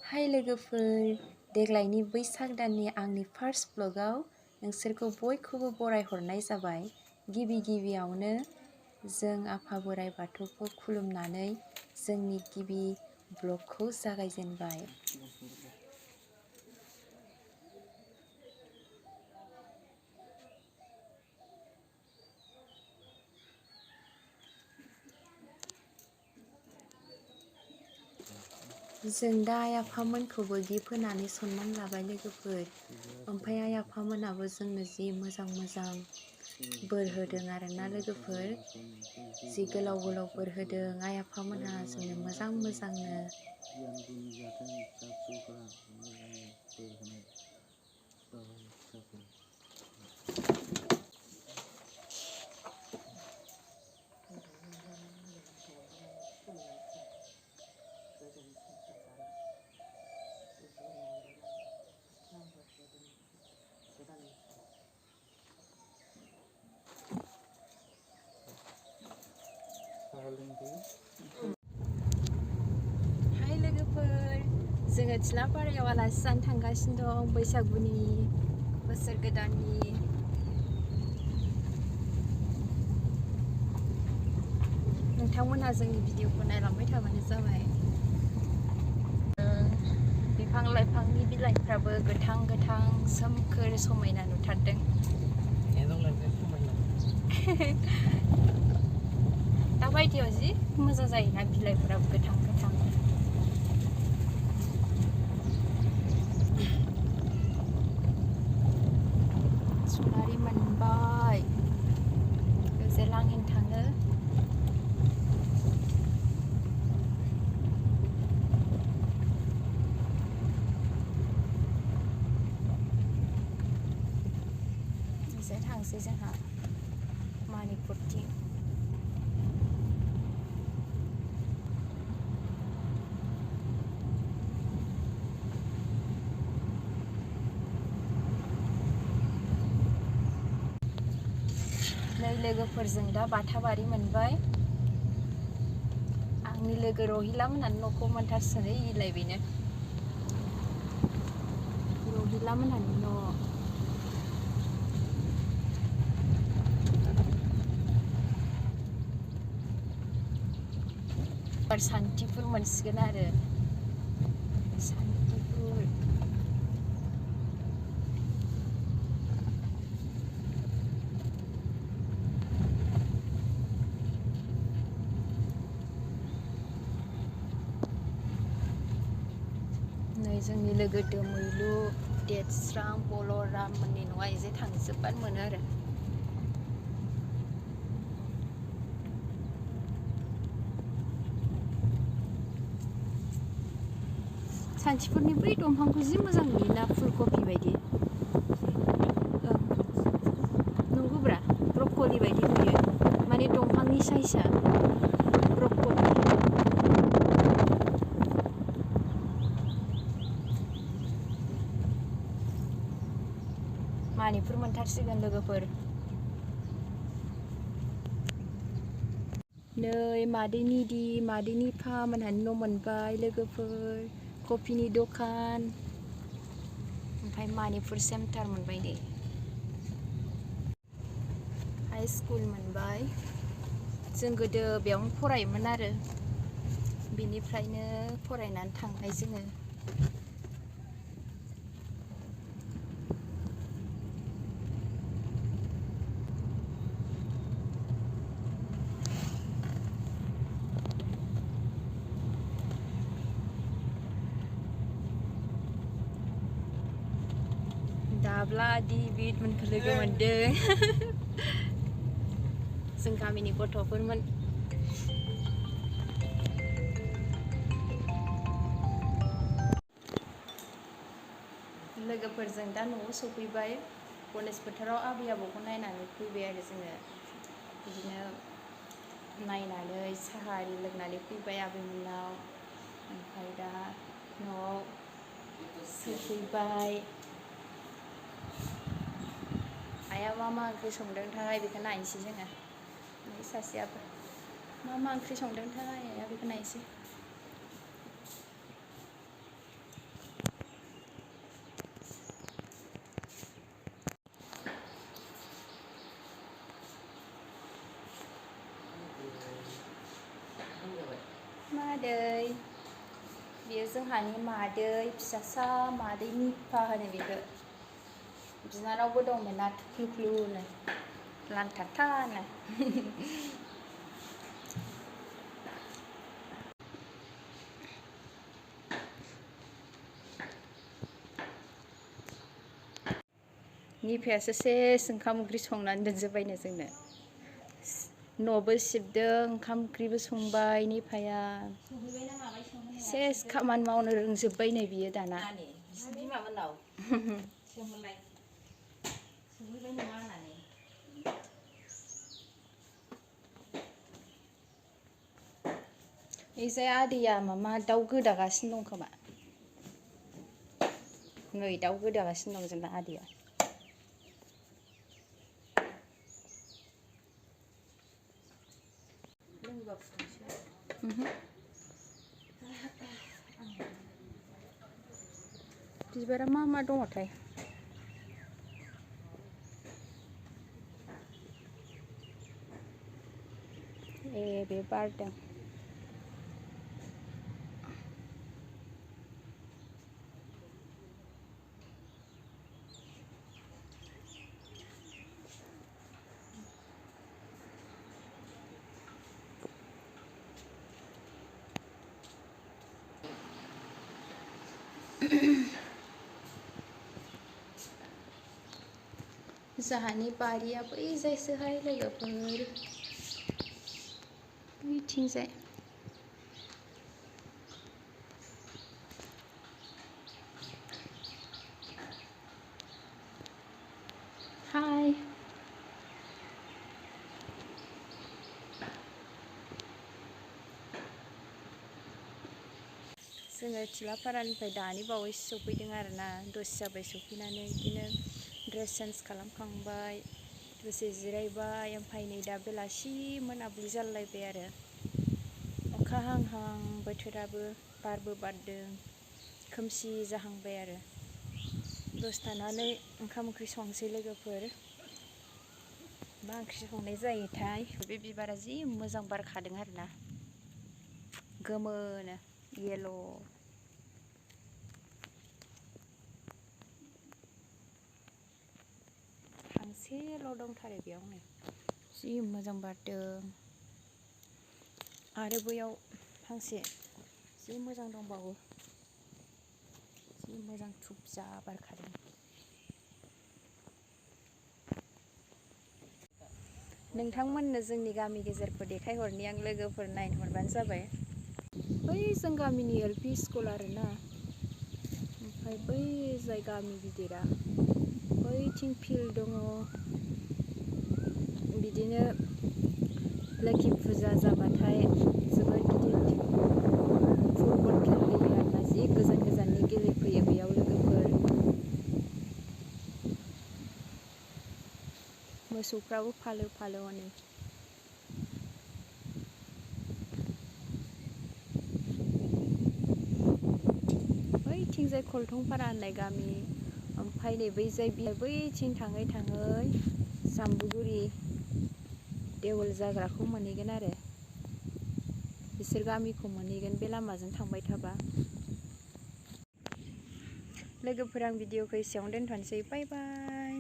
हाय लोगोफोर, देग्लायनि बैसाग दाननि आंनि फार्स्ट ब्लगाव नोंसोरखौ बयखौबो बरायहरनाय जाबाय। गिबियावनो जों आफा बोराइ बाथौखौ खुलुमनानै जोंनि गिबि ब्लगखौ जागायजेनबाय। जों दा आइ आफामोनखौबो गिफ्ट होनानै सनमान लाबाय लोगोफोर। ओमफ्राय आइ आफामोनाबो जोंनो जि मोजां बोर होदों आरोना लोगोफोर। जि गोलाव बोर होदों आइ आफामोनहा जोंनो मोजांनो। हाय लोगोफोर, जोङो थिलापारायाव आलासि जानो थांगासिनो दं बैसागुनि बोसोर गोदाननि। नोंथांमोनहा जोंनि भिडिअखौ नायलांबाय थाबानो जाबाय। बिफां लाइफांनि बिलाइफ्राबो गोथां सोमखोर समायना नुथारदों। दा बायदियाव जि मोजां जायोना बिलाइफोराबो गोथां। सनारि मोनबाय, लोगोसे लांहिन थाङो। एसे थांसै जोंहा मानिपुरथिं। नै लोगोफोरजों दा बाथाबारि मोनबाय। आंनि लोगो रहिला मोनहानो न'खौ मोनथारसै इलायबायनो। रहिला मोनहानि न'। सान्थिपुर मोनसिगोन आरो सान्थिपुर। नै जोंनि लोगो दोमैलु, देरस्रां, बलराम मोननि न'आ एसे थांजोबबानो मोनो आरो। सान्थिपुरनि बै दंफांखौ जि मोजां नुयोना, फुलकबि बायदि। नंगौब्रा, ब्रक'लि बायदि नुयो, माने दंफांनि साइजआ ब्रक'लि। मानिपुर मोनथारसिगोन लोगोफोर। नै मादैनि फा मोनहानि न' मोनबाय लोगोफोर। कफिनि दखान, ओमफ्राय मानिपुर सेन्टार मोनबाय नै। हाई स्कुल मोनबाय। जों गोदो बेयावनो फरायोमोन आरो, बेनिफ्रायनो फरायनानै थांनाय जोङो। दाब्ला दिबिद मोनखौ लोगो मोनदों। जों गामिनि गथ'फोरमोन। लोगोफोरजों दा न'आव सफैबाय। गणेश फोथाराव आबै आबौखौ नायनानै फैबाय आरो जोङो। बिदिनो नायनानै साहा आरि लोंनानै फैबाय आबैमोननाव। ओमफ्राय दा न'आव सफैबाय। आइया मा ओंख्रि संदोंथाय बेखौ नायनोसै जोङो। ओमफ्राय सासेयाबो मा ओंख्रि संदोंथाय आइया बेखौ नायनोसै। मादै बेयो जोंहानि मादै फिसासा मादै निफा होनो बेखौ बिनानावबो दंमोन ना थुख्लुख्लुनो लांथाथानो निफायासो सेस ओंखाम ओंख्रि संनानै दोनजोब्बायनो जोंनो न'बो सिबदों ओंखाम ओंख्रिबो संबाय निफाया सेस खामानि मावनो रोंजोब्बाय नै बियो दाना बिमामोननाव सोंहरलाय सोंहरबाय नङा होननानै इजाय आदैया मामा दाउ गोदागासिनो दं खोमा नै दाउ गोदागासिनो दं जोंना आदैया बिबारा मा मा दङथाय ए बे बारदों जाहानि बारिया बैजायसोहाय लोगोफोर बैथिंजाय हाय जोङो थिलापारानिफ्राय दानि बावैसो सफैदों आरोना दसे जाबाय सफैनानै बिदिनो ड्रेस चेन्ज खालामखांबाय दसे जिरायबाय ओमफ्राय नै दा बेलासि मोनाबिलि जालायबाय आरो अखा हां हां बोथोराबो बारबो बारदों खोमसि जाहांबाय आरो दसे थानानै ओंखाम ओंख्रि संसै लोगोफोर मा ओंख्रि संनाय जायोथाय बे बिबारा जि मोजां बारखादों आरोना गोमोनो येल' फांसेल' दंथारो बेयावनो जि मोजां बारदों आरो बैयाव फांसे जि मोजां दंबावो जि मोजां थुबजा बारखादों नोंथांमोननो जोंनि गामि गेजेरखौ देखायहरनि आं लोगोफोर नायनो हरबानो जाबाय बै जों गामिनि LP स्कुल आरोना ओमफ्राय बै जाय गामि गिदिरा बैथिं फिल्ड दङ बिदिनो लोखि फुजा जाबाथाय जोबोद गिदिर फुटबल खेल होयो आरोना जि गोजान गोजाननि गेलेफैयो बेयाव लोगोफोर मोसौफ्राबो फालो फालो हनै बैथिंजाय खलथंपारा होननाय गामि ओमफ्राय नै बैथिं थाङै थाङै जाम्बुगुरि देवोल जाग्राखौ मोनहैगोन आरो बिसोर गामिखौ मोनहैगोन बे लामाजों थांबाय थाबा लोगोफोर आं भिडिअखौ एसेयावनो दोनथ'नोसै बाय बाय